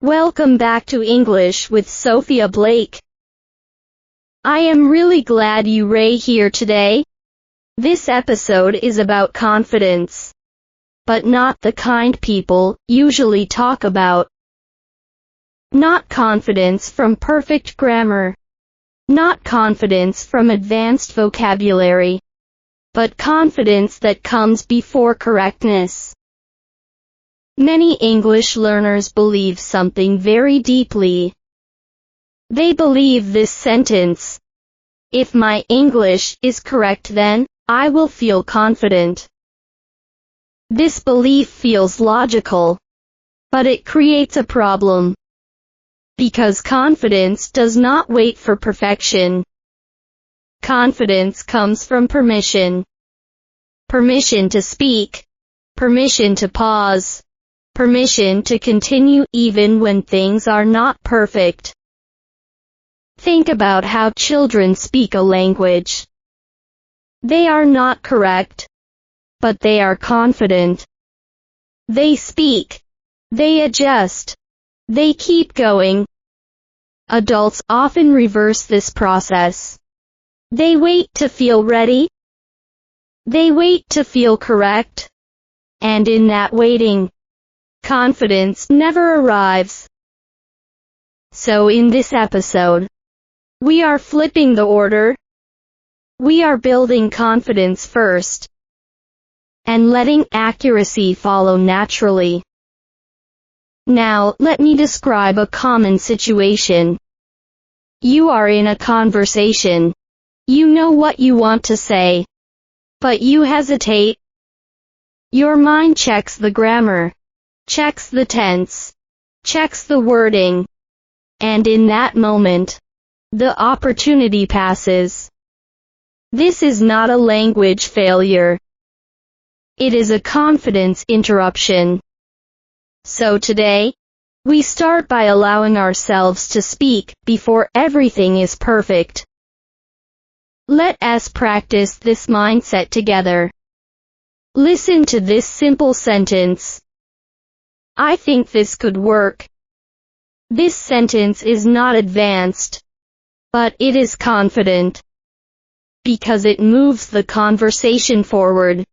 Welcome back to English with Sophia Blake. I am really glad you're here today. This episode is about confidence, but not the kind people usually talk about. Not confidence from perfect grammar, not confidence from advanced vocabulary, but confidence that comes before correctness. Many English learners believe something very deeply. They believe this sentence: if my English is correct, then I will feel confident. This belief feels logical, but it creates a problem. Because confidence does not wait for perfection. Confidence comes from permission. Permission to speak. Permission to pause. Permission to continue even when things are not perfect. Think about how children speak a language. They are not correct, but they are confident. They speak. They adjust. They keep going. Adults often reverse this process. They wait to feel ready. They wait to feel correct. And in that waiting, confidence never arrives. So in this episode, we are flipping the order. We are building confidence first, and letting accuracy follow naturally. Now, let me describe a common situation. You are in a conversation. You know what you want to say, but you hesitate. Your mind checks the grammar, checks the tense, checks the wording, and in that moment, the opportunity passes. This is not a language failure. It is a confidence interruption. So today, we start by allowing ourselves to speak before everything is perfect. Let us practice this mindset together. Listen to this simple sentence. I think this could work. This sentence is not advanced, but it is confident, because it moves the conversation forward.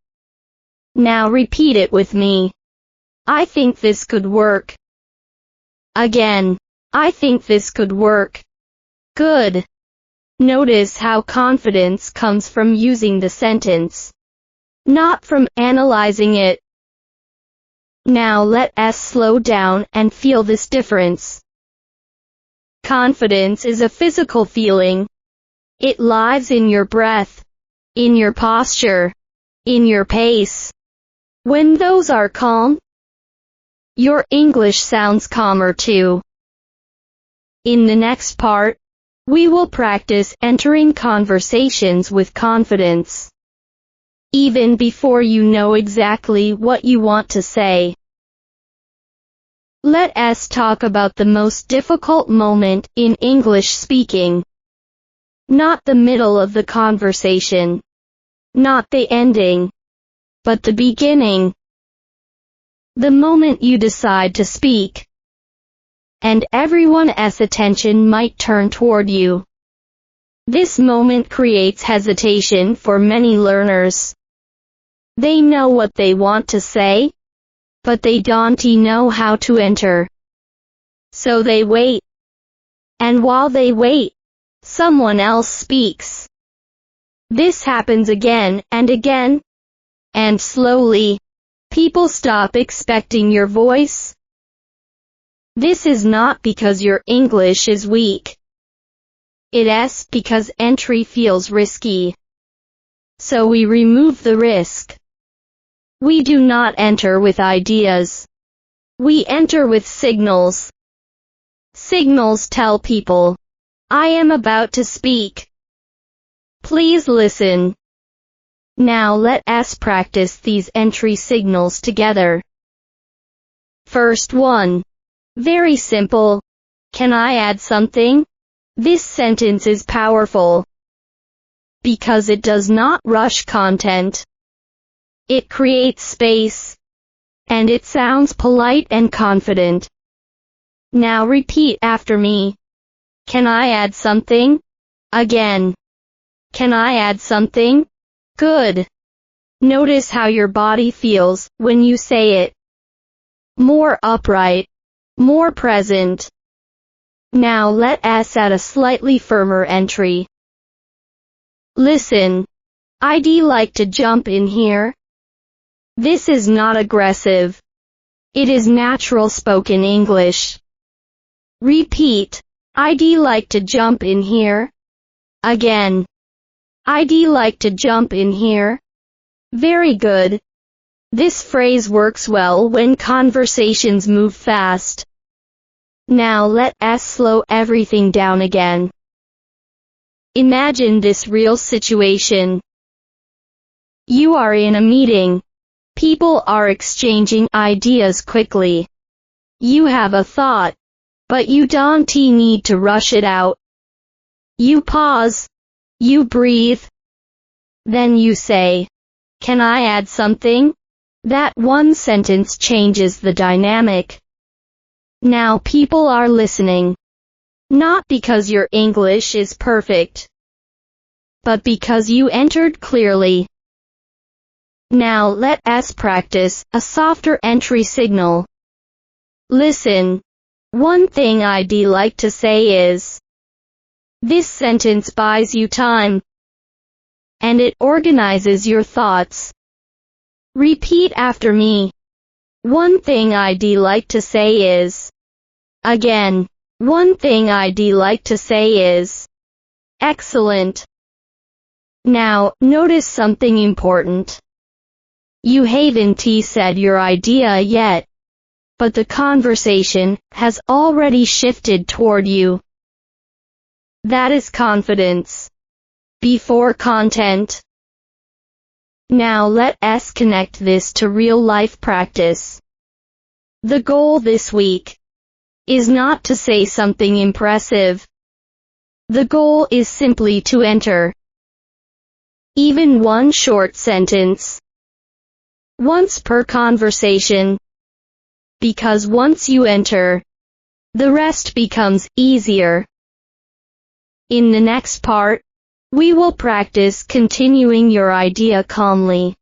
Now repeat it with me. I think this could work. Again, I think this could work. Good. Notice how confidence comes from using the sentence, not from analyzing it. Now let us slow down and feel this difference. Confidence is a physical feeling. It lies in your breath, in your posture, in your pace. When those are calm, your English sounds calmer too. In the next part, we will practice entering conversations with confidence, even before you know exactly what you want to say. Let us talk about the most difficult moment in English speaking. Not the middle of the conversation, not the ending, but the beginning. The moment you decide to speak, and everyone's attention might turn toward you. This moment creates hesitation for many learners. They know what they want to say, but they don't know how to enter. So they wait. And while they wait, someone else speaks. This happens again and again, and slowly, people stop expecting your voice. This is not because your English is weak. It is because entry feels risky. So we remove the risk. We do not enter with ideas. We enter with signals. Signals tell people, I am about to speak. Please listen. Now let us practice these entry signals together. First one. Very simple. Can I add something? This sentence is powerful because it does not rush content. It creates space, and it sounds polite and confident. Now repeat after me. Can I add something? Again. Can I add something? Good. Notice how your body feels when you say it. More upright. More present. Now let us add a slightly firmer entry. Listen. I'd like to jump in here. This is not aggressive. It is natural spoken English. Repeat. I'd like to jump in here. Again. I'd like to jump in here. Very good. This phrase works well when conversations move fast. Now let us slow everything down again. Imagine this real situation. You are in a meeting. People are exchanging ideas quickly. You have a thought, but you don't need to rush it out. You pause. You breathe. Then you say, "Can I add something?" That one sentence changes the dynamic. Now people are listening. Not because your English is perfect, but because you entered clearly. Now let us practice a softer entry signal. Listen. One thing I'd like to say is, this sentence buys you time, and it organizes your thoughts. Repeat after me. One thing I'd like to say is. Again. One thing I'd like to say is. Excellent. Now, notice something important. You haven't said your idea yet, but the conversation has already shifted toward you. That is confidence. Before content. Now let us connect this to real-life practice. The goal this week is not to say something impressive. The goal is simply to enter. Even one short sentence. Once per conversation. Because once you enter, the rest becomes easier. In the next part, we will practice continuing your idea calmly,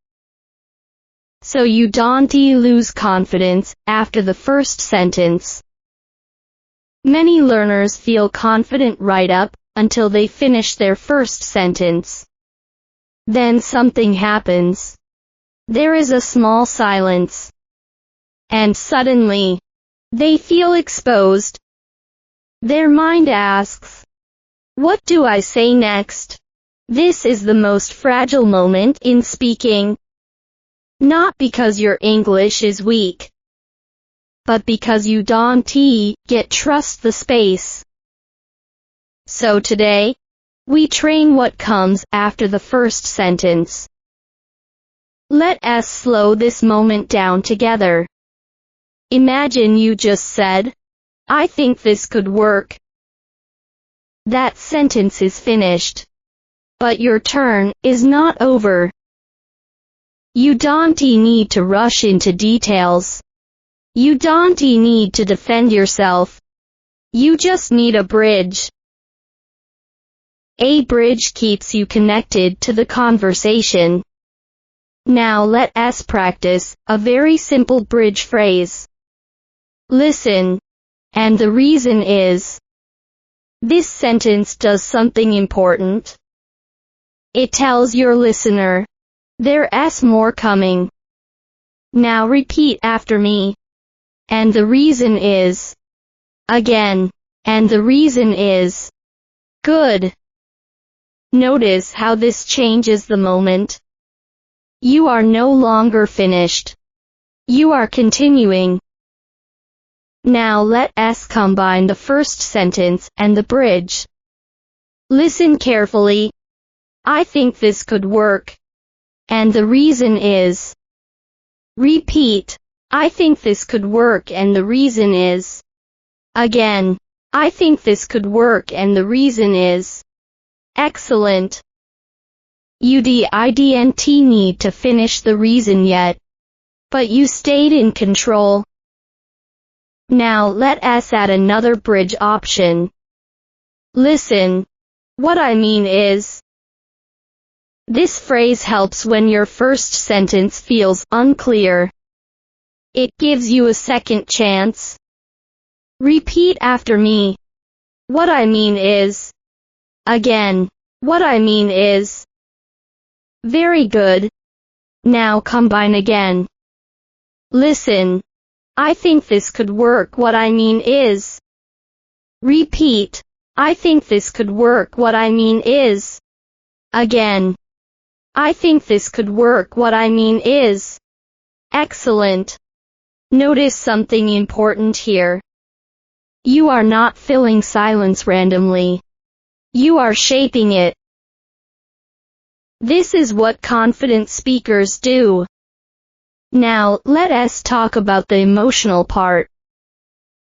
so you don't lose confidence after the first sentence. Many learners feel confident right up until they finish their first sentence. Then something happens. There is a small silence. And suddenly, they feel exposed. Their mind asks, "What do I say next?" This is the most fragile moment in speaking. Not because your English is weak, but because you don't get trust the space. So today, we train what comes after the first sentence. Let us slow this moment down together. Imagine you just said, "I think this could work." That sentence is finished. But your turn is not over. You don't need to rush into details. You don't need to defend yourself. You just need a bridge. A bridge keeps you connected to the conversation. Now let us practice a very simple bridge phrase. Listen. And the reason is. This sentence does something important. It tells your listener, there's more coming. Now repeat after me. And the reason is. Again. And the reason is. Good. Notice how this changes the moment. You are no longer finished. You are continuing. Now let us combine the first sentence and the bridge. Listen carefully. I think this could work. And the reason is. Repeat. I think this could work and the reason is. Again. I think this could work and the reason is. Excellent. You didn't need to finish the reason yet. But you stayed in control. Now let us add another bridge option. Listen. What I mean is, this phrase helps when your first sentence feels unclear. It gives you a second chance. Repeat after me. What I mean is. Again. What I mean is. Very good. Now combine again. Listen. I think this could work. What I mean is. Repeat. I think this could work. What I mean is. Again. I think this could work. What I mean is. Excellent. Notice something important here. You are not filling silence randomly. You are shaping it. This is what confident speakers do. Now, let us talk about the emotional part.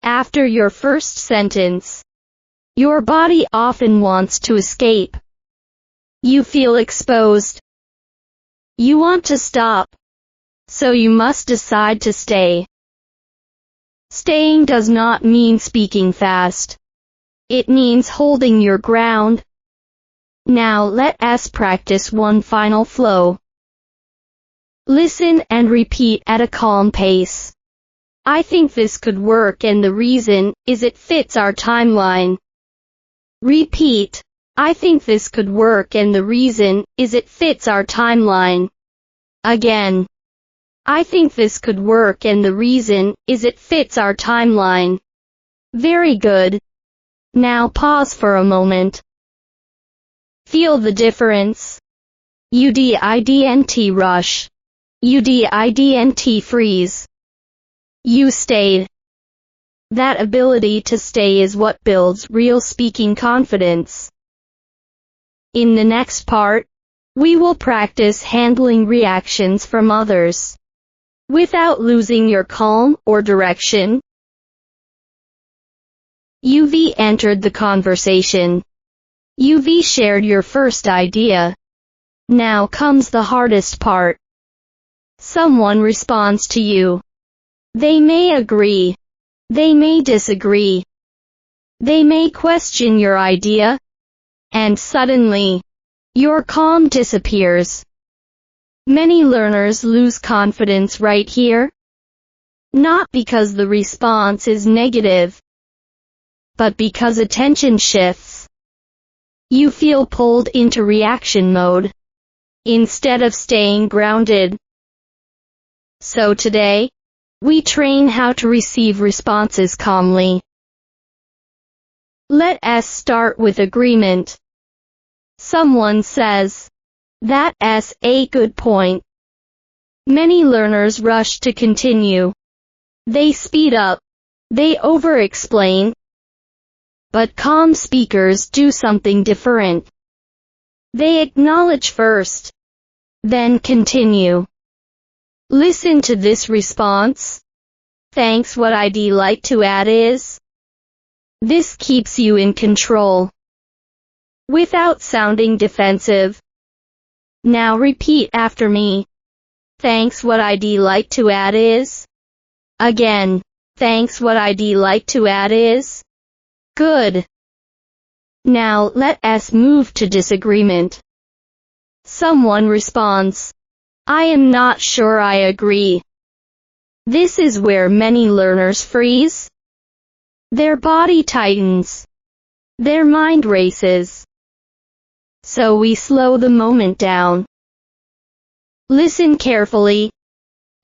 After your first sentence, your body often wants to escape. You feel exposed. You want to stop. So you must decide to stay. Staying does not mean speaking fast. It means holding your ground. Now let us practice one final flow. Listen and repeat at a calm pace. I think this could work and the reason is it fits our timeline. Repeat. I think this could work and the reason is it fits our timeline. Again. I think this could work and the reason is it fits our timeline. Very good. Now pause for a moment. Feel the difference. UDIDNT rush. UDIDNT freeze. You stayed. That ability to stay is what builds real speaking confidence. In the next part, we will practice handling reactions from others without losing your calm or direction. UV entered the conversation. UV shared your first idea. Now comes the hardest part. Someone responds to you. They may agree. They may disagree. They may question your idea. And suddenly, your calm disappears. Many learners lose confidence right here. Not because the response is negative, but because attention shifts. You feel pulled into reaction mode, instead of staying grounded. So today, we train how to receive responses calmly. Let us start with agreement. Someone says, "That's a good point." Many learners rush to continue. They speed up. They over-explain. But calm speakers do something different. They acknowledge first, then continue. Listen to this response. Thanks. What I'd like to add is. This keeps you in control, without sounding defensive. Now repeat after me. Thanks. What I'd like to add is. Again. Thanks. What I'd like to add is. Good. Now let us move to disagreement. Someone responds, "I am not sure I agree." This is where many learners freeze. Their body tightens. Their mind races. So we slow the moment down. Listen carefully.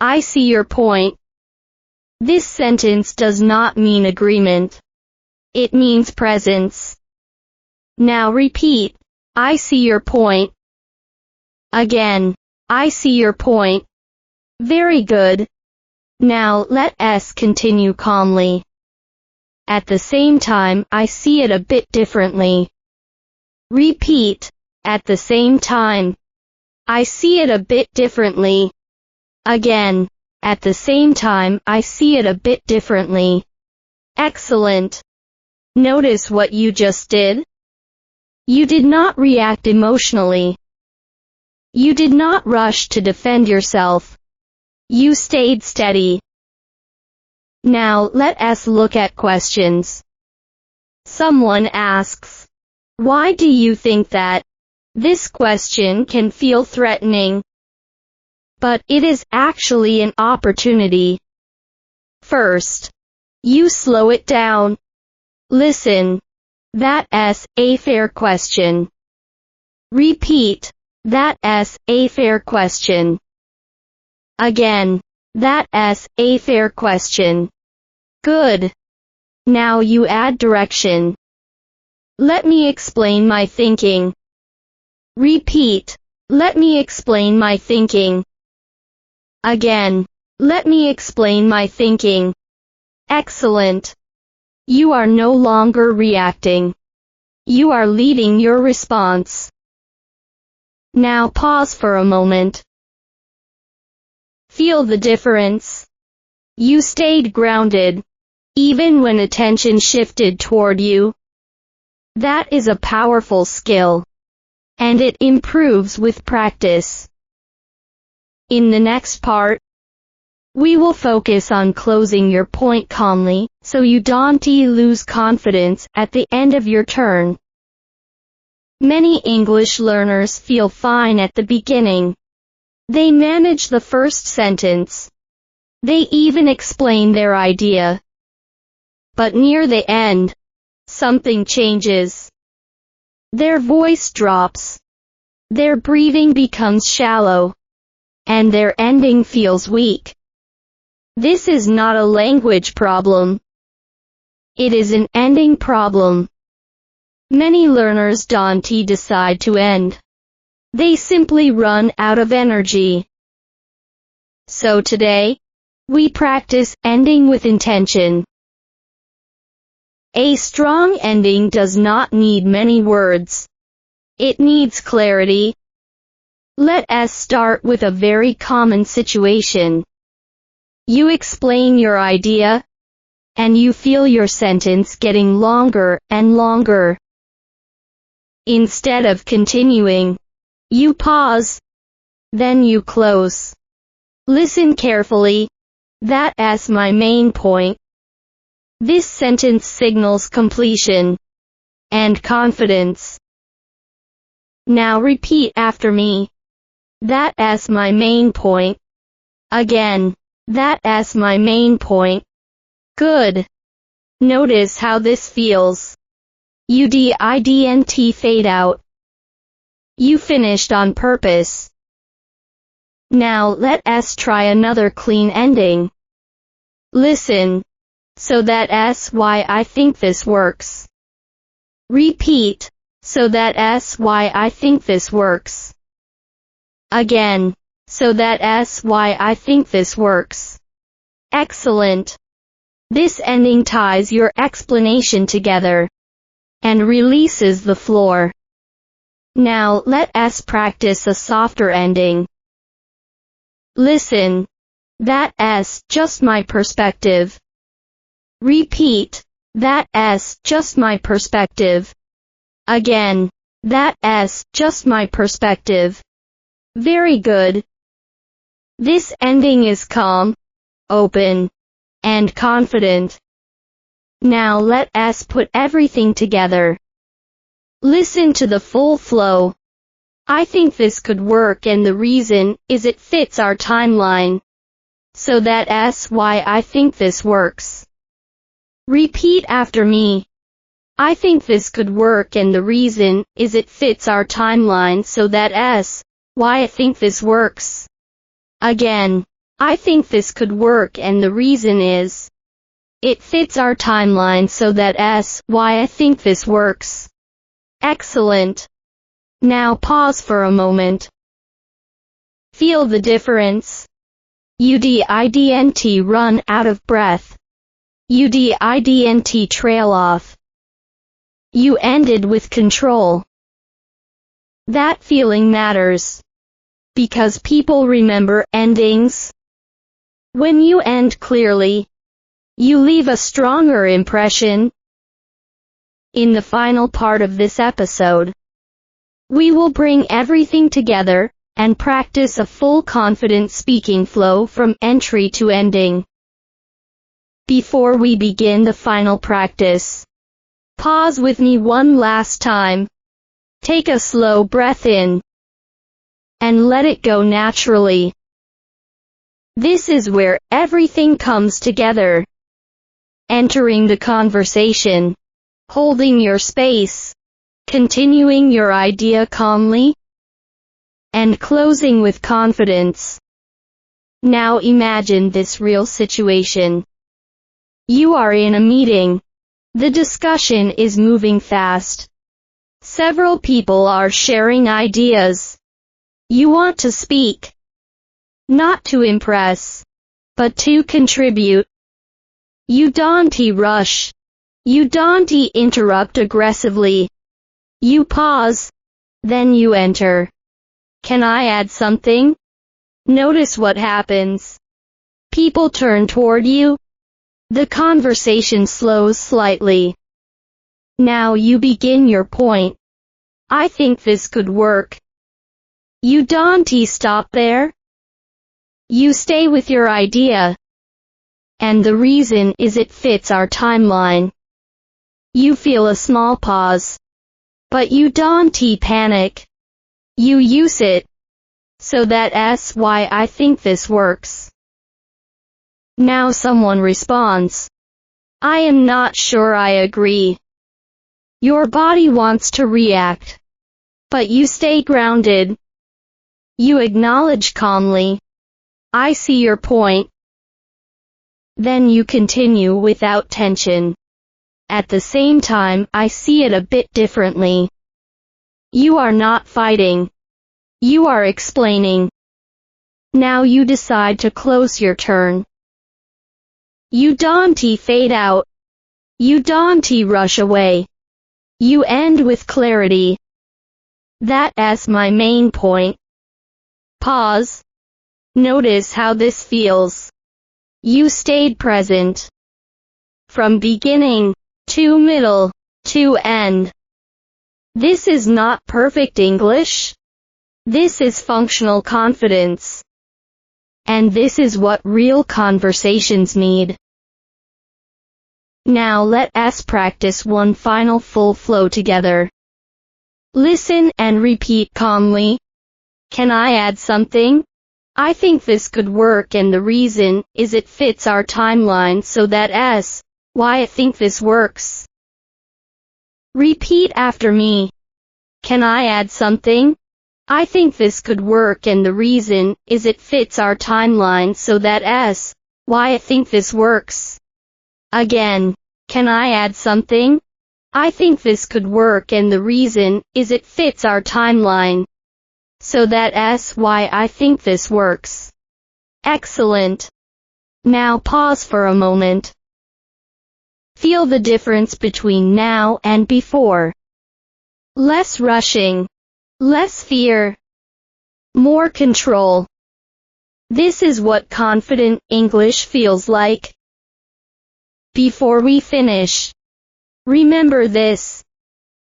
I see your point. This sentence does not mean agreement. It means presence. Now repeat. I see your point. Again. I see your point. Very good. Now let us continue calmly. At the same time, I see it a bit differently. Repeat. At the same time. I see it a bit differently. Again. At the same time, I see it a bit differently. Excellent. Notice what you just did. You did not react emotionally. You did not rush to defend yourself. You stayed steady. Now let us look at questions. Someone asks, "Why do you think that?" This question can feel threatening, but it is actually an opportunity. First, you slow it down. Listen. That's a fair question. Repeat. That's a fair question. Again. That's a fair question. Good. Now you add direction. Let me explain my thinking. Repeat. Let me explain my thinking. Again. Let me explain my thinking. Excellent. You are no longer reacting. You are leading your response. Now pause for a moment. Feel the difference. You stayed grounded, even when attention shifted toward you. That is a powerful skill, and it improves with practice. In the next part, we will focus on closing your point calmly, so you don't lose confidence at the end of your turn. Many English learners feel fine at the beginning. They manage the first sentence. They even explain their idea. But near the end, something changes. Their voice drops. Their breathing becomes shallow. And their ending feels weak. This is not a language problem. It is an ending problem. Many learners don't decide to end. They simply run out of energy. So today, we practice ending with intention. A strong ending does not need many words. It needs clarity. Let us start with a very common situation. You explain your idea, and you feel your sentence getting longer and longer. Instead of continuing, you pause. Then you close. Listen carefully. That's my main point. This sentence signals completion and confidence. Now repeat after me. That's my main point. Again. That's my main point. Good. Notice how this feels. You didn't fade out. You finished on purpose. Now let us try another clean ending. Listen. So that's why I think this works. Repeat. So that's why I think this works. Again. So that's why I think this works. Excellent. This ending ties your explanation together and releases the floor. Now let us practice a softer ending. Listen. That's just my perspective. Repeat. That's just my perspective. Again. That's just my perspective. Very good. This ending is calm, open, and confident. Now let us put everything together. Listen to the full flow. I think this could work, and the reason is it fits our timeline. So that's why I think this works. Repeat after me. I think this could work, and the reason is it fits our timeline. So that's why I think this works. Again. I think this could work, and the reason is it fits our timeline. So that's why I think this works. Excellent. Now pause for a moment. Feel the difference. You didn't run out of breath. You didn't trail off. You ended with control. That feeling matters. Because people remember endings. When you end clearly, you leave a stronger impression. In the final part of this episode, we will bring everything together and practice a full confident speaking flow from entry to ending. Before we begin the final practice, pause with me one last time. Take a slow breath in and let it go naturally. This is where everything comes together. Entering the conversation, holding your space, continuing your idea calmly, and closing with confidence. Now imagine this real situation. You are in a meeting. The discussion is moving fast. Several people are sharing ideas. You want to speak. Not to impress, but to contribute. You don't rush. You don't interrupt aggressively. You pause. Then you enter. Can I add something? Notice what happens. People turn toward you. The conversation slows slightly. Now you begin your point. I think this could work. You don't stop there. You stay with your idea. And the reason is it fits our timeline. You feel a small pause. But you don't panic. You use it. So that's why I think this works. Now someone responds. I am not sure I agree. Your body wants to react. But you stay grounded. You acknowledge calmly. I see your point. Then you continue without tension. At the same time, I see it a bit differently. You are not fighting. You are explaining. Now you decide to close your turn. You don't fade out. You don't rush away. You end with clarity. That's my main point. Pause. Notice how this feels. You stayed present. From beginning, to middle, to end. This is not perfect English. This is functional confidence. And this is what real conversations need. Now let us practice one final full flow together. Listen and repeat calmly. Can I add something? I think this could work and the reason is it fits our timeline so that's why I think this works. Repeat after me. Can I add something? I think this could work and the reason is it fits our timeline so that's why I think this works. Again, can I add something? I think this could work and the reason is it fits our timeline. So that's why I think this works. Excellent. Now pause for a moment. Feel the difference between now and before. Less rushing. Less fear. More control. This is what confident English feels like. Before we finish, remember this.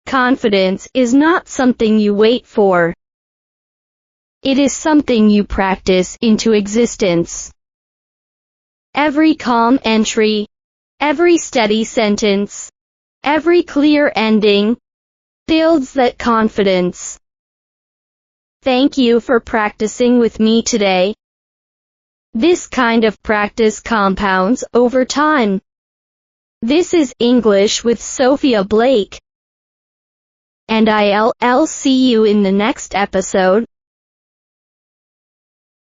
Confidence is not something you wait for. It is something you practice into existence. Every calm entry, every steady sentence, every clear ending, builds that confidence. Thank you for practicing with me today. This kind of practice compounds over time. This is English with Sophia Blake. And I'll see you in the next episode.